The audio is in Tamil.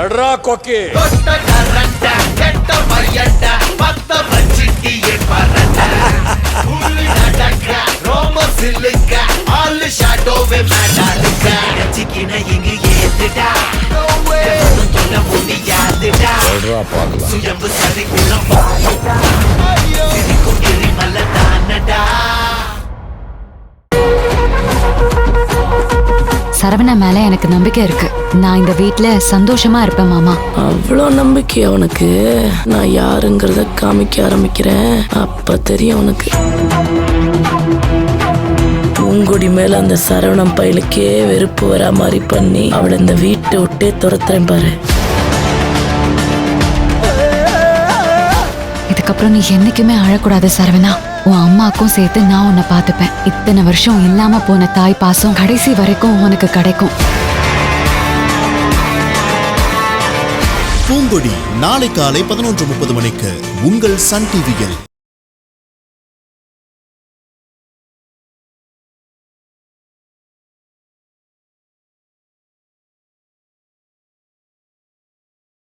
எட்ரா கொக்கி சரவணா மேல எனக்கு நம்பிக்கை இருக்கு. நான் இந்த வீட்ல சந்தோஷமா இருப்பேன் மாமா. அவ்வளோ நம்பிக்கை உனக்கு? நான் யாருங்கிறத காமிக்க ஆரம்பிக்கிறேன், அப்ப தெரியும் உனக்கு. பூங்கொடி மேல அந்த சரவணம் பயலுக்கே வெறுப்பு வரா மாதிரி பண்ணி அவளை இந்த வீட்டை விட்டே துரத்துறேன் பாரு. இதுக்கப்புறம் நீ என்னைக்குமே அழக்கூடாது சரவணா. உன் அம்மாக்கும் சேர்த்து நான் உன்னை பார்த்துப்பேன். இத்தனை வருஷம் இல்லாம போன தாய் பாசம் கடைசி வரைக்கும் உனக்கு கிடைக்கும். பூங்கொடி நாளை காலை 11:30 மணிக்கு உங்கள் சன் டிவியில்.